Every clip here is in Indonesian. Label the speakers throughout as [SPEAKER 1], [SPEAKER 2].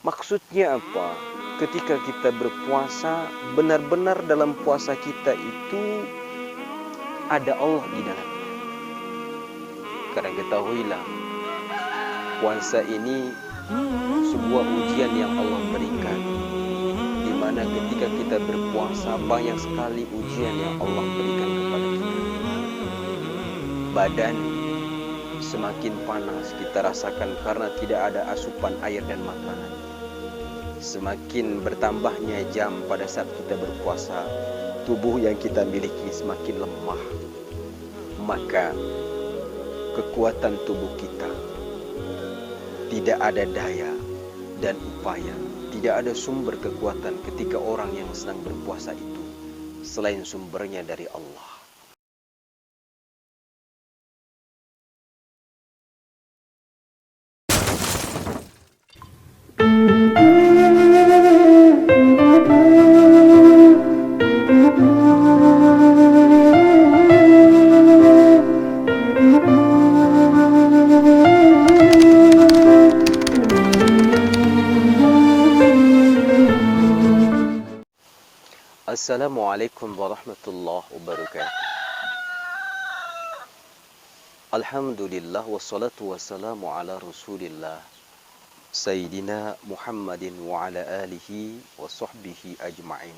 [SPEAKER 1] Maksudnya apa? Ketika kita berpuasa, benar-benar dalam puasa kita itu ada Allah di dalamnya. Karena ketahuilah, puasa ini sebuah ujian yang Allah berikan, di mana ketika kita berpuasa banyak sekali ujian yang Allah berikan kepada kita. Badan semakin panas kita rasakan karena tidak ada asupan air dan makanan. Semakin bertambahnya jam pada saat kita berpuasa, tubuh yang kita miliki semakin lemah. Maka kekuatan tubuh kita tidak ada daya dan upaya, tidak ada sumber kekuatan ketika orang yang sedang berpuasa itu selain sumbernya dari Allah. Assalamualaikum warahmatullahi wabarakatuh. Alhamdulillah wassalatu wassalamu ala Rasulillah Sayyidina Muhammadin wa ala alihi wa sahbihi ajma'in.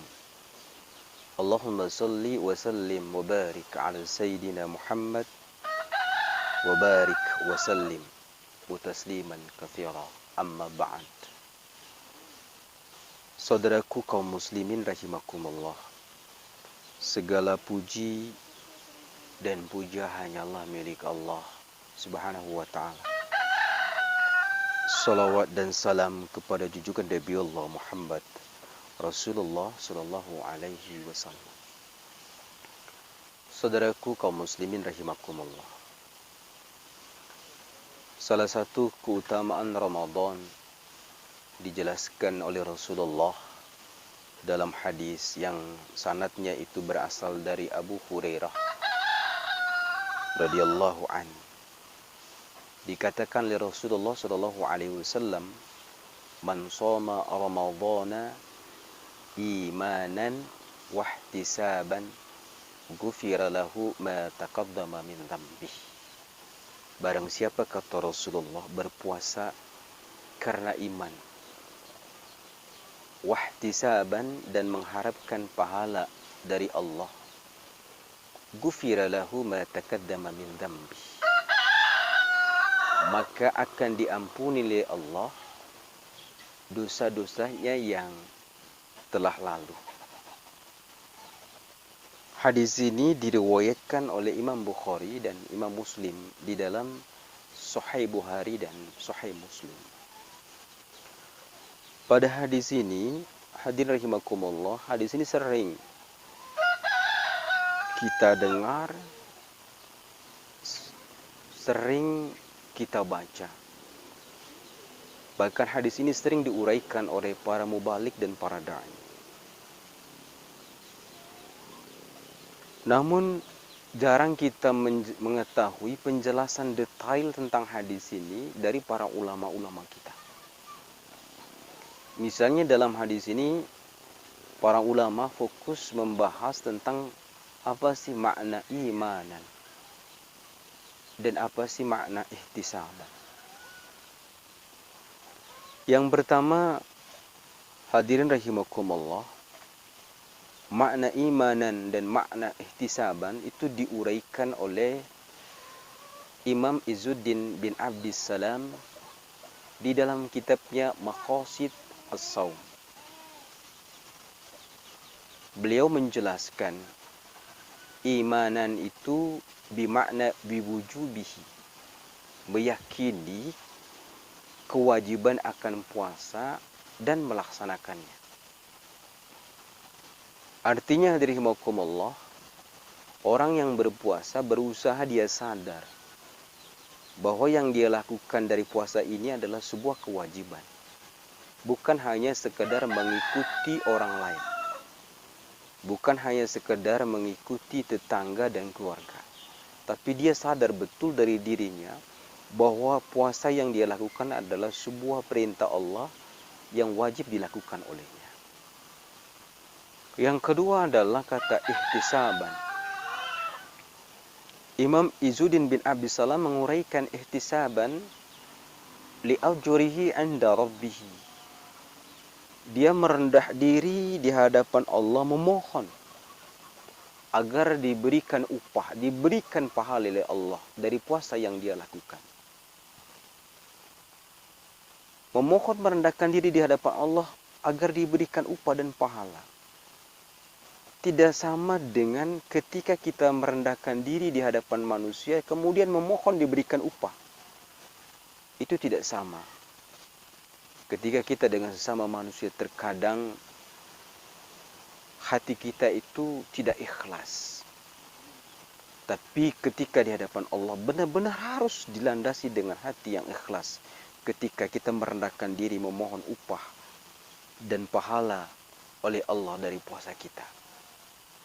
[SPEAKER 1] Allahumma salli wa sallim wa barik ala Sayyidina Muhammad wa barik wa sallim wa tasliman katsira. Amma ba'd. Saudaraku kaum muslimin rahimakumullah, segala puji dan puja hanyalah milik Allah subhanahu wa ta'ala. Salawat dan salam kepada junjungan Nabi Allah Muhammad Rasulullah sallallahu alaihi wasallam. Saudaraku kaum muslimin rahimakumullah, salah satu keutamaan Ramadan dijelaskan oleh Rasulullah dalam hadis yang sanadnya itu berasal dari Abu Hurairah radhiyallahu an. Dikatakan oleh Rasulullah sallallahu alaihi wasallam, "Man shoma Ramadhana imanan wa ihtisaban, ghufira lahu ma taqaddama min dhanbih." Barang siapa, kata Rasulullah, berpuasa karena iman, wahtisaban, dan mengharapkan pahala dari Allah, ghufira lahu ma taqaddama min dhanbi, maka akan diampuni oleh Allah dosa-dosanya yang telah lalu. Hadis ini diriwayatkan oleh Imam Bukhari dan Imam Muslim di dalam Sahih Bukhari dan Sahih Muslim. Pada hadis ini, hadirin rahimakumullah, hadis ini sering kita dengar, sering kita baca. Bahkan hadis ini sering diuraikan oleh para mubalik dan para da'i. Namun jarang kita mengetahui penjelasan detail tentang hadis ini dari para ulama-ulama kita. Misalnya dalam hadis ini, para ulama fokus membahas tentang apa sih makna imanan dan apa sih makna ihtisaban. Yang pertama, hadirin rahimakumullah, makna imanan dan makna ihtisaban itu diuraikan oleh Imam Izzuddin bin Abdissalam di dalam kitabnya Maqasid As-Shaum. Beliau menjelaskan imanan itu bimakna biwujubihi, meyakini kewajiban akan puasa dan melaksanakannya. Artinya hadirin rahimakumullah, orang yang berpuasa berusaha dia sadar bahwa yang dia lakukan dari puasa ini adalah sebuah kewajiban. Bukan hanya sekedar mengikuti orang lain. Bukan hanya sekedar mengikuti tetangga dan keluarga. Tapi dia sadar betul dari dirinya bahwa puasa yang dia lakukan adalah sebuah perintah Allah yang wajib dilakukan olehnya. Yang kedua adalah kata ihtisaban. Imam Izzuddin bin Abi Salam menguraikan ihtisaban li'ajrihi 'inda rabbih. Dia merendah diri di hadapan Allah, memohon agar diberikan upah, diberikan pahala oleh Allah dari puasa yang dia lakukan. Memohon merendahkan diri di hadapan Allah agar diberikan upah dan pahala. Tidak sama dengan ketika kita merendahkan diri di hadapan manusia, kemudian memohon diberikan upah. Itu tidak sama. Ketika kita dengan sesama manusia, terkadang hati kita itu tidak ikhlas. Tapi ketika di hadapan Allah, benar-benar harus dilandasi dengan hati yang ikhlas. Ketika kita merendahkan diri, memohon upah dan pahala oleh Allah dari puasa kita.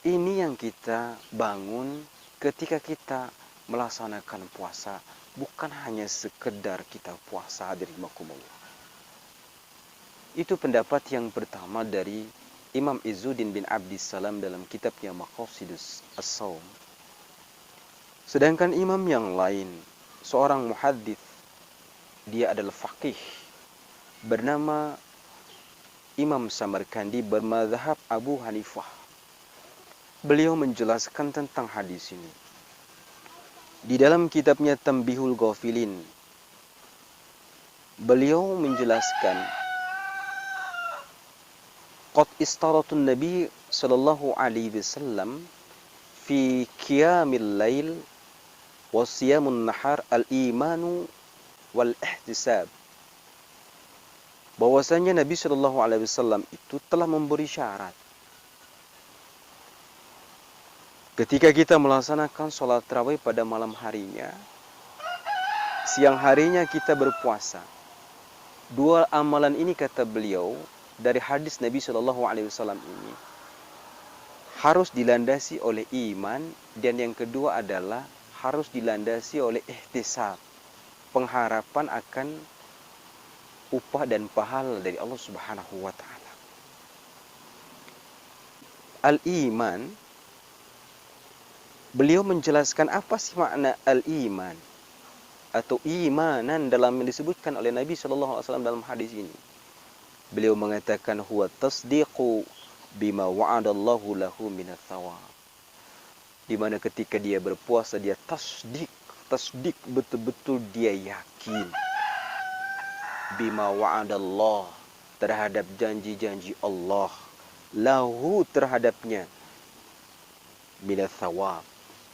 [SPEAKER 1] Ini yang kita bangun ketika kita melaksanakan puasa. Bukan hanya sekedar kita puasa, hadirin makumullah. Itu pendapat yang pertama dari Imam Izzuddin bin Abdis Salam dalam kitabnya Maqasidus As-Shaum. Sedangkan imam yang lain, seorang muhadits, dia adalah faqih, bernama Imam Samarkandi bermadzhab Abu Hanifah. Beliau menjelaskan tentang hadis ini. Di dalam kitabnya Tanbihul Ghafilin, beliau menjelaskan qad istaratun Nabi sallallahu alaihi wasallam fi qiyamil lail wa siyamun nahar al-imanu wal ihtisab. Bahwasanya Nabi sallallahu alaihi wasallam itu telah memberi syarat ketika kita melaksanakan sholat tarawih pada malam harinya, siang harinya kita berpuasa. Dua amalan ini, kata beliau, dari hadis Nabi Shallallahu Alaihi Wasallam ini harus dilandasi oleh iman, dan yang kedua adalah harus dilandasi oleh ihtisab, pengharapan akan upah dan pahala dari Allah Subhanahu Wa Taala. Al-iman, beliau menjelaskan apa sih makna al-iman atau imanan dalam yang disebutkan oleh Nabi Shallallahu Alaihi Wasallam dalam hadis ini. Beliau mengatakan huwa tasdiqu bima wa'adallahu lahu minats thawab. Di mana ketika dia berpuasa, dia tasdik betul-betul dia yakin bima wa'adallah, terhadap janji-janji Allah, lahu, terhadapnya, minats thawab.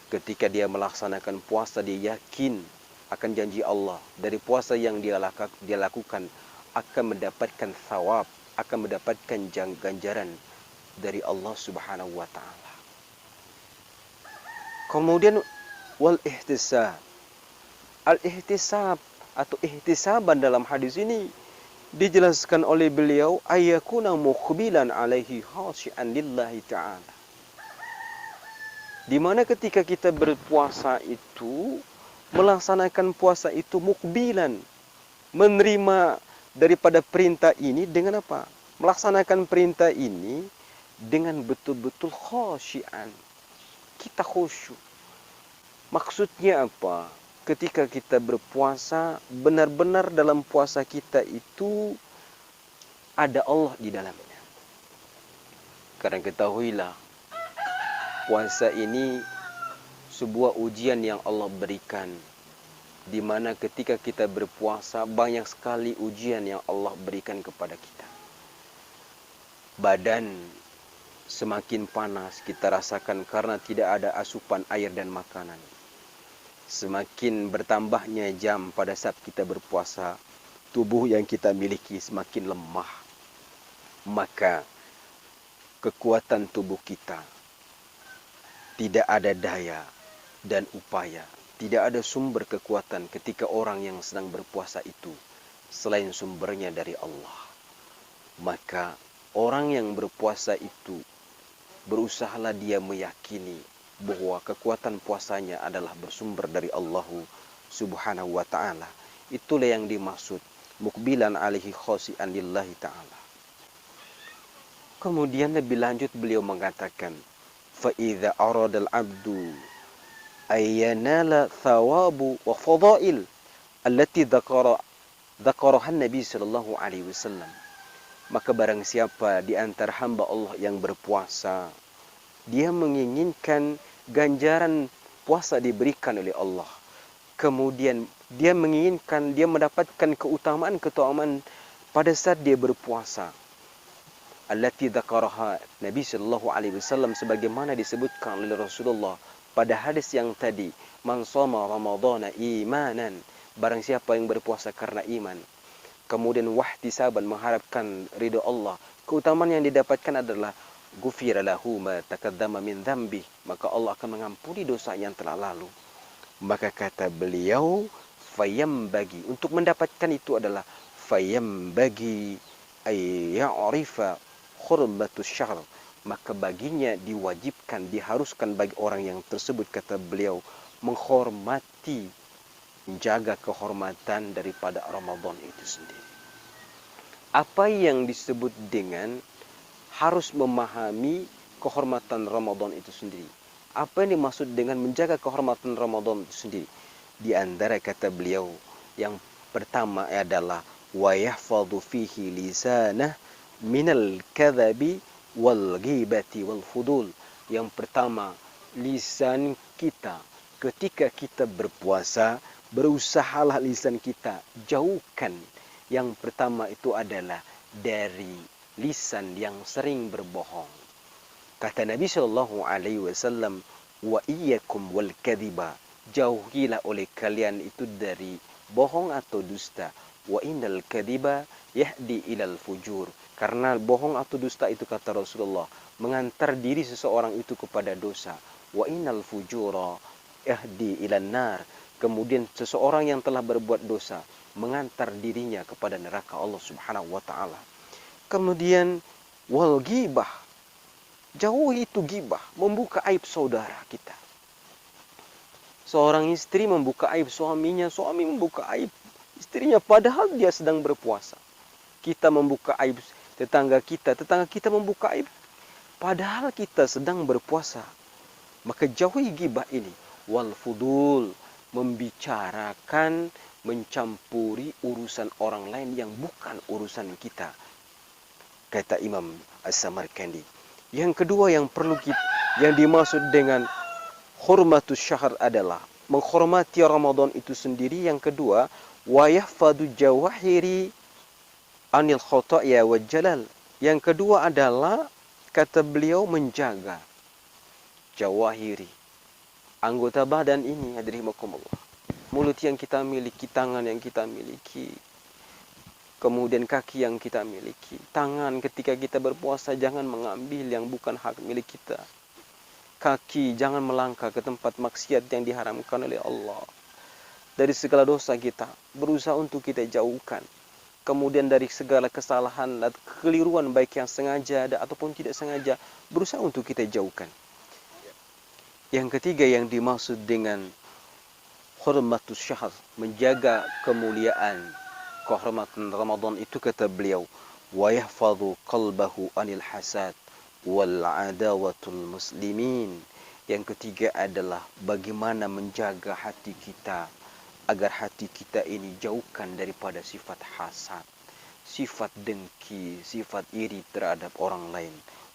[SPEAKER 1] Ketika dia melaksanakan puasa, dia yakin akan janji Allah dari puasa yang dia lakukan, akan mendapatkan thawab, akan mendapatkan ganjaran dari Allah Subhanahu wa Ta'ala. Kemudian wal ihtisab. Al-ihtisab atau ihtisaban dalam hadis ini dijelaskan oleh beliau ayyakuna muqbilan alaihi khashi'an lillahi ta'ala. Di mana ketika kita berpuasa itu, melaksanakan puasa itu mukbilan, menerima daripada perintah ini dengan apa? Melaksanakan perintah ini dengan betul-betul khasyian. Kita khusyuk. Maksudnya apa? Ketika kita berpuasa, benar-benar dalam puasa kita itu ada Allah di dalamnya. Karena ketahuilah, puasa ini sebuah ujian yang Allah berikan, di mana ketika kita berpuasa banyak sekali ujian yang Allah berikan kepada kita. Badan semakin panas kita rasakan karena tidak ada asupan air dan makanan. Semakin bertambahnya jam pada saat kita berpuasa, tubuh yang kita miliki semakin lemah. Maka kekuatan tubuh kita tidak ada daya dan upaya, tidak ada sumber kekuatan ketika orang yang sedang berpuasa itu selain sumbernya dari Allah. Maka orang yang berpuasa itu berusahalah dia meyakini bahwa kekuatan puasanya adalah bersumber dari Allah Subhanahu wa Ta'ala. Itulah yang dimaksud mukbilan alaihi khasi'an lillahi ta'ala. Kemudian lebih lanjut beliau mengatakan, fa idza arada al-'abdu ayyanala thawabu wa fadail allati dzakaraha Nabi sallallahu alaihi wasallam. Maka barang siapa di antara hamba Allah yang berpuasa, dia menginginkan ganjaran puasa diberikan oleh Allah. Kemudian dia menginginkan, dia mendapatkan keutamaan pada saat dia berpuasa. Allati dzakaraha Nabi sallallahu alaihi wasallam, sebagaimana disebutkan oleh Rasulullah pada hadis yang tadi, man shoma ramadhana imanan, barang siapa yang berpuasa karena iman, kemudian wahtisaban, mengharapkan ridha Allah, keutamaan yang didapatkan adalah ghufira lahu ma taqaddama min dzambi, maka Allah akan mengampuni dosa yang telah lalu. Maka kata beliau, fayambagi, untuk mendapatkan itu adalah fayambagi ay ya'rifa hurmatus syahr, maka baginya diwajibkan, diharuskan bagi orang yang tersebut, kata beliau, menghormati, menjaga kehormatan daripada Ramadan itu sendiri. Apa yang disebut dengan harus memahami kehormatan Ramadan itu sendiri? Apa yang dimaksud dengan menjaga kehormatan Ramadan itu sendiri? Di antara kata beliau yang pertama adalah wa yahfadhu fihi lisanah minal kadzabi wal ghibati wal fudul. Yang pertama, lisan kita ketika kita berpuasa, berusahalah lisan kita jauhkan. Yang pertama itu adalah dari lisan yang sering berbohong. Kata Nabi sallallahu alaihi wasallam, wa iyyakum wal kadhiba, jauhilah oleh kalian itu dari bohong atau dusta. Wa innal kadhiba yahdi ilal fujur, karena bohong atau dusta itu, kata Rasulullah, mengantar diri seseorang itu kepada dosa. Wa innal fujura yahdi ilan nar, kemudian seseorang yang telah berbuat dosa mengantar dirinya kepada neraka Allah Subhanahu wa taala. Kemudian wal ghibah, jauhi itu ghibah, membuka aib saudara kita. Seorang istri membuka aib suaminya, suami membuka aib istrinya padahal dia sedang berpuasa. Kita membuka aib tetangga kita membuka aib padahal kita sedang berpuasa. Maka jauhi ghibah ini. Wal fudul, membicarakan, mencampuri urusan orang lain yang bukan urusan kita, kata Imam As-Samarkandi. Yang kedua yang perlu yang dimaksud dengan hurmatus syahr adalah menghormati Ramadan itu sendiri. Yang kedua, wa yahfadu jawahiri anil khoto'ya wa jalal. Yang kedua adalah, kata beliau, menjaga jawahiri, anggota badan ini, hadirimakumullah. Mulut yang kita miliki, tangan yang kita miliki, kemudian kaki yang kita miliki. Tangan ketika kita berpuasa jangan mengambil yang bukan hak milik kita. Kaki jangan melangkah ke tempat maksiat yang diharamkan oleh Allah. Dari segala dosa kita berusaha untuk kita jauhkan. Kemudian dari segala kesalahan dan kekeliruan, baik yang sengaja ataupun tidak sengaja, berusaha untuk kita jauhkan. Yang ketiga yang dimaksud dengan hurmatus syahr, menjaga kemuliaan kehormatan Ramadan itu, kata beliau, wa yahfadhu qalbahu anil hasad wal adawatul muslimin. Yang ketiga adalah bagaimana menjaga hati kita agar hati kita ini jauhkan daripada sifat hasad, sifat dengki, sifat iri terhadap orang lain,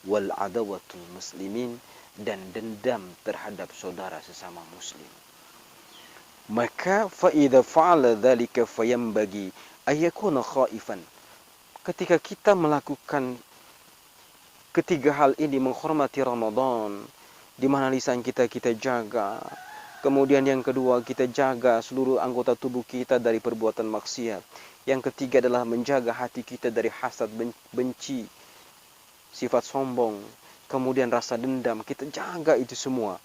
[SPEAKER 1] wal adawatul muslimin, dan dendam terhadap saudara sesama muslim. Maka fa idza fa'ala dzalika fayambagi ayyakuna khaifan. Ketika kita melakukan ketiga hal ini, menghormati Ramadan, di mana lisan kita jaga, kemudian yang kedua kita jaga seluruh anggota tubuh kita dari perbuatan maksiat, yang ketiga adalah menjaga hati kita dari hasad, benci, sifat sombong, kemudian rasa dendam, kita jaga itu semua.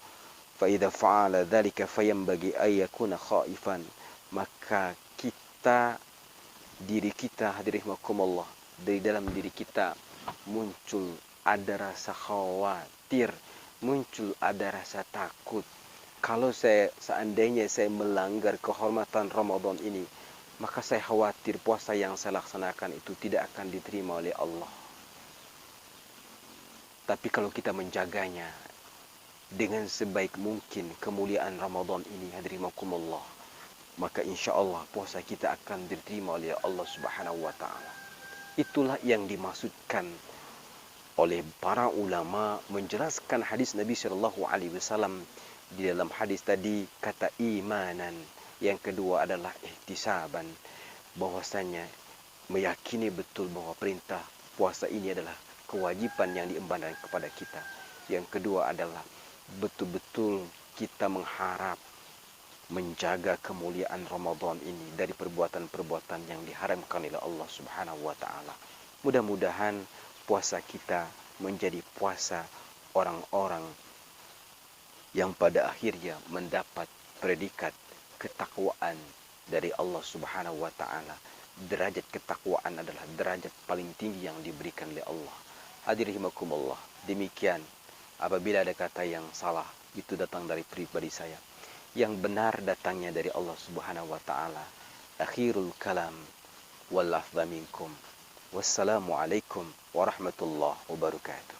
[SPEAKER 1] Fa idza fa'ala dzalika fayambagi ayyakuna khaifan, maka kita, diri kita, hadirimakumullah, dari dalam diri kita muncul ada rasa khawatir, muncul ada rasa takut. Kalau seandainya saya melanggar kehormatan Ramadan ini, maka saya khawatir puasa yang saya laksanakan itu tidak akan diterima oleh Allah. Tapi kalau kita menjaganya dengan sebaik mungkin kemuliaan Ramadan ini, hadirimakumullah, maka insya Allah puasa kita akan diterima oleh Allah Subhanahu wa Ta'ala. Itulah yang dimaksudkan oleh para ulama menjelaskan hadis Nabi Shallallahu Alaihi Wasallam. Di dalam hadis tadi kata imanan, yang kedua adalah ihtisaban, bahwasanya meyakini betul bahwa perintah puasa ini adalah kewajiban yang diembankan kepada kita. Yang kedua adalah betul-betul kita mengharap menjaga kemuliaan Ramadan ini dari perbuatan-perbuatan yang diharamkan oleh Allah Subhanahu wa Ta'ala. Mudah-mudahan puasa kita menjadi puasa orang-orang yang pada akhirnya mendapat predikat ketakwaan dari Allah Subhanahu wa Ta'ala. Derajat ketakwaan adalah derajat paling tinggi yang diberikan oleh Allah. Hadirin demikian. Apabila ada kata yang salah, itu datang dari pribadi saya. Yang benar datangnya dari Allah Subhanahu wa Ta'ala. Akhirul kalam wal afdha minkum. Wassalamualaikum warahmatullahi wabarakatuh.